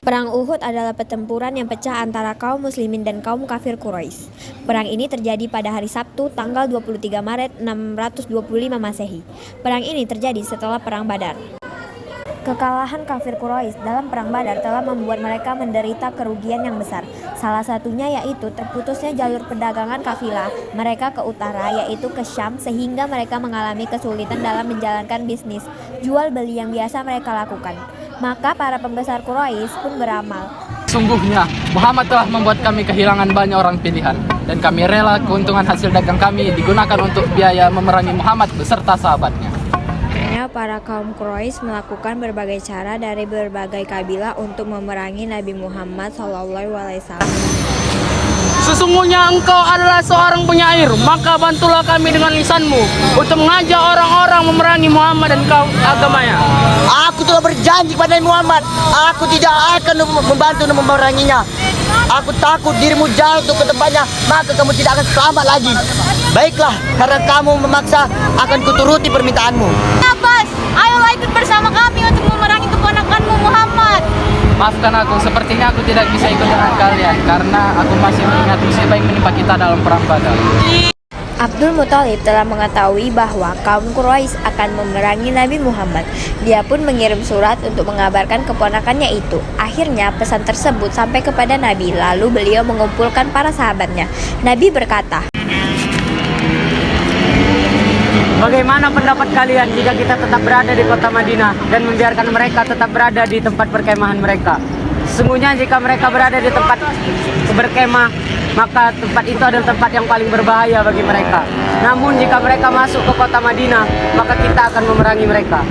Perang Uhud adalah pertempuran yang pecah antara kaum muslimin dan kaum kafir Quraisy. Perang ini terjadi pada hari Sabtu tanggal 23 Maret 625 Masehi. Perang ini terjadi setelah Perang Badar. Kekalahan kafir Quraisy dalam Perang Badar telah membuat mereka menderita kerugian yang besar. Salah satunya yaitu terputusnya jalur perdagangan kafilah mereka ke utara, yaitu ke Syam, sehingga mereka mengalami kesulitan dalam menjalankan bisnis jual beli yang biasa mereka lakukan. Maka para pembesar Quraisy pun beramal. Sungguhnya, Muhammad telah membuat kami kehilangan banyak orang pilihan, dan kami rela keuntungan hasil dagang kami digunakan untuk biaya memerangi Muhammad beserta sahabatnya. Para kaum Quraisy melakukan berbagai cara dari berbagai kabilah untuk memerangi Nabi Muhammad SAW. Sesungguhnya engkau adalah seorang penyair, maka bantulah kami dengan lisanmu untuk mengajak orang-orang memerangi Muhammad dan kaum agamanya. Aku telah berjanji kepada Muhammad, aku tidak akan membantu memeranginya. Aku takut dirimu jatuh ke tempatnya, maka kamu tidak akan selamat lagi. Baiklah, karena kamu memaksa, akan kuturuti permintaanmu. Abbas, ayolah ikut bersama kami untuk memerangi keponakanmu Muhammad. Maafkan aku, sepertinya aku tidak bisa ikut dengan kalian karena aku masih mengingat musibah yang menimpa kita dalam Perang Badar. Abdul Muthalib telah mengetahui bahwa kaum Quraisy akan memerangi Nabi Muhammad. Dia pun mengirim surat untuk mengabarkan keponakannya itu. Akhirnya pesan tersebut sampai kepada Nabi, lalu beliau mengumpulkan para sahabatnya. Nabi berkata, "Bagaimana pendapat kalian jika kita tetap berada di kota Madinah dan membiarkan mereka tetap berada di tempat perkemahan mereka? Sesungguhnya jika mereka berada di tempat berkemah, maka tempat itu adalah tempat yang paling berbahaya bagi mereka. Namun jika mereka masuk ke kota Madinah, maka kita akan memerangi mereka."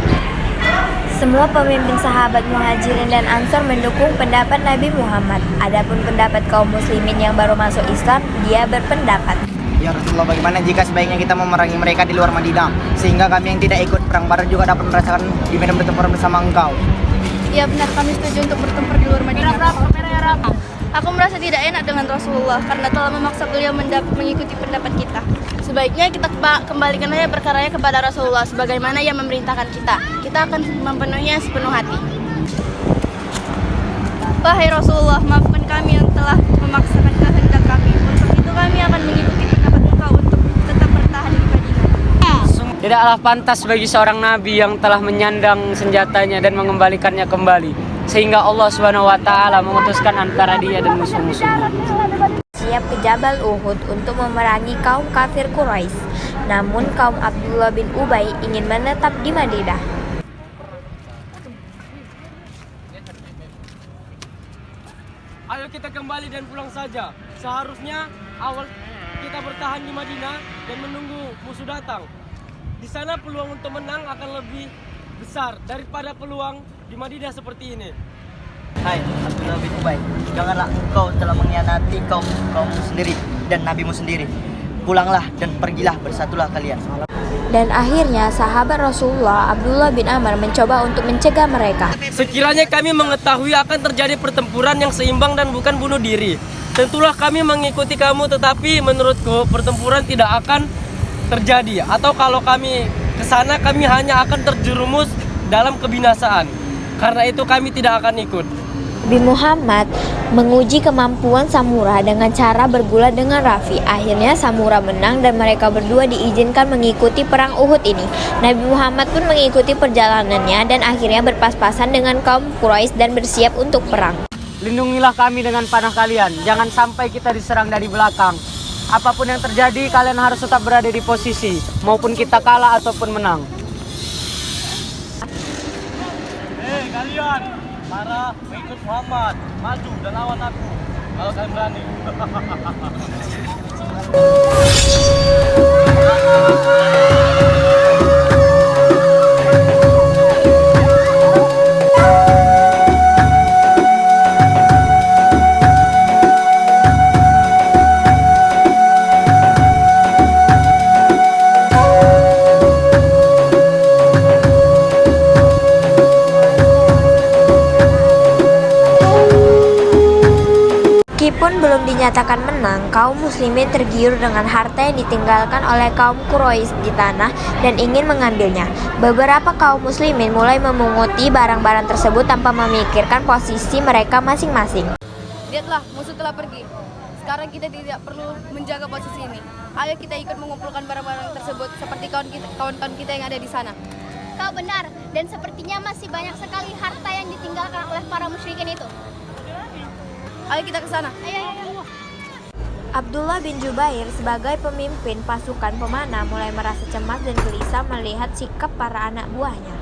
semua pemimpin sahabat Muhajirin dan Ansor mendukung pendapat Nabi Muhammad. Adapun pendapat kaum muslimin yang baru masuk Islam, dia berpendapat, Ya Rasulullah, bagaimana jika sebaiknya kita memerangi mereka di luar Madinah, sehingga kami yang tidak ikut Perang Badar juga dapat merasakan di medan pertempuran bersama engkau. Ya benar, kami setuju untuk bertempur di luar Madinah. Aku merasa tidak enak dengan Rasulullah karena telah memaksa beliau mengikuti pendapat kita. Sebaiknya kita kembalikan saja perkaranya kepada Rasulullah sebagaimana yang memerintahkan kita. Kita akan memenuhinya sepenuh hati. Wahai Rasulullah, maafkan kami yang telah memaksakan kehendak kami. Untuk itu kami akan mengikuti pendapat engkau untuk tetap bertahan di Madinah. Tidaklah pantas bagi seorang nabi yang telah menyandang senjatanya dan mengembalikannya kembali, sehingga Allah SWT memutuskan antara dia dan musuh-musuhnya. siap ke Jabal Uhud untuk memerangi kaum kafir Quraisy. Namun kaum Abdullah bin Ubay ingin menetap di Madinah. Ayo kita kembali dan pulang saja. Seharusnya awal kita bertahan di Madinah dan menunggu musuh datang. Di sana peluang untuk menang akan lebih besar daripada peluang di Madinah seperti ini. Hai Abdullah bin Ubay, janganlah engkau telah mengkhianati kaummu sendiri dan nabimu sendiri. Pulanglah dan pergilah, bersatulah kalian. Dan akhirnya sahabat Rasulullah Abdullah bin Amr mencoba untuk mencegah mereka. Sekiranya kami mengetahui akan terjadi pertempuran yang seimbang dan bukan bunuh diri, tentulah kami mengikuti kamu, tetapi menurutku pertempuran tidak akan terjadi. Atau kalau kami ke sana, kami hanya akan terjerumus dalam kebinasaan. Karena itu kami tidak akan ikut. Nabi Muhammad menguji kemampuan Samurah dengan cara bergulat dengan Rafi. Akhirnya Samurah menang dan mereka berdua diizinkan mengikuti perang Uhud ini. Nabi Muhammad pun mengikuti perjalanannya dan akhirnya berpas-pasan dengan kaum Quraisy dan bersiap untuk perang. Lindungilah kami dengan panah kalian, jangan sampai kita diserang dari belakang. Apapun yang terjadi, kalian harus tetap berada di posisi, maupun kita kalah ataupun menang. Hei kalian, para pengikut Muhammad, maju dan lawan aku kalau kalian berani. Ki pun Meskipun belum dinyatakan menang, kaum muslimin tergiur dengan harta yang ditinggalkan oleh kaum Quraisy di tanah dan ingin mengambilnya. Beberapa kaum muslimin mulai memunguti barang-barang tersebut tanpa memikirkan posisi mereka masing-masing. Lihatlah, musuh telah pergi. Sekarang kita tidak perlu menjaga posisi ini. Ayo kita ikut mengumpulkan barang-barang tersebut seperti kawan-kawan kita yang ada di sana. Kau benar, dan sepertinya masih banyak sekali harta yang ditinggalkan oleh para musyrikin itu. Ayo kita ke sana. Ayo. Abdullah bin Jubair sebagai pemimpin pasukan pemanah mulai merasa cemas dan gelisah melihat sikap para anak buahnya.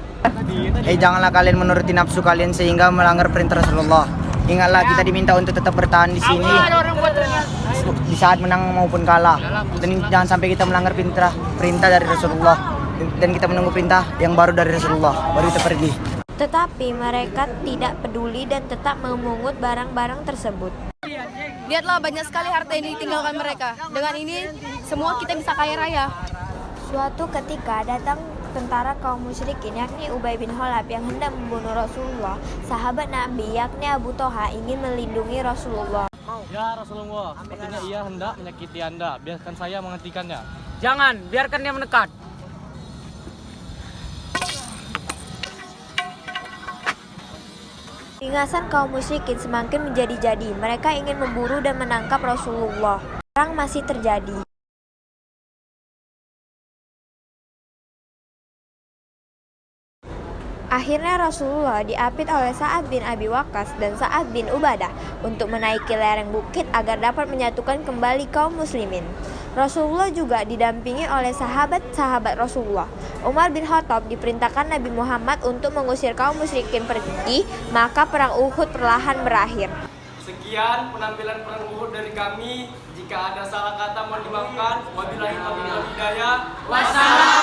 Janganlah kalian menuruti nafsu kalian sehingga melanggar perintah Rasulullah. Ingatlah kita diminta untuk tetap bertahan di sini di saat menang maupun kalah. Dan jangan sampai kita melanggar perintah dari Rasulullah. Dan kita menunggu perintah yang baru dari Rasulullah, baru kita pergi. Tetapi mereka tidak peduli dan tetap memungut barang-barang tersebut. Lihatlah, banyak sekali harta yang ditinggalkan mereka. Dengan ini, semua kita bisa kaya raya. Suatu ketika datang tentara kaum musyrikin yakni Ubay bin Khalaf yang hendak membunuh Rasulullah. Sahabat Nabi yakni Abu Toha ingin melindungi Rasulullah. Ya Rasulullah, sepertinya ia hendak menyakiti Anda. Biarkan saya menghentikannya. Jangan, biarkan dia mendekat. Ingasan kaum musyrikin semakin menjadi-jadi. Mereka ingin memburu dan menangkap Rasulullah. Perang masih terjadi. Akhirnya Rasulullah diapit oleh Sa'ad bin Abi Waqqas dan Sa'ad bin Ubadah untuk menaiki lereng bukit agar dapat menyatukan kembali kaum muslimin. Rasulullah juga didampingi oleh sahabat-sahabat Rasulullah. Umar bin Khattab diperintahkan Nabi Muhammad untuk mengusir kaum musyrikin pergi, maka perang Uhud perlahan berakhir. Sekian penampilan perang Uhud dari kami. Jika ada salah kata mohon dimaafkan. Wabillahi taufiq wal hidayah. Wassalam.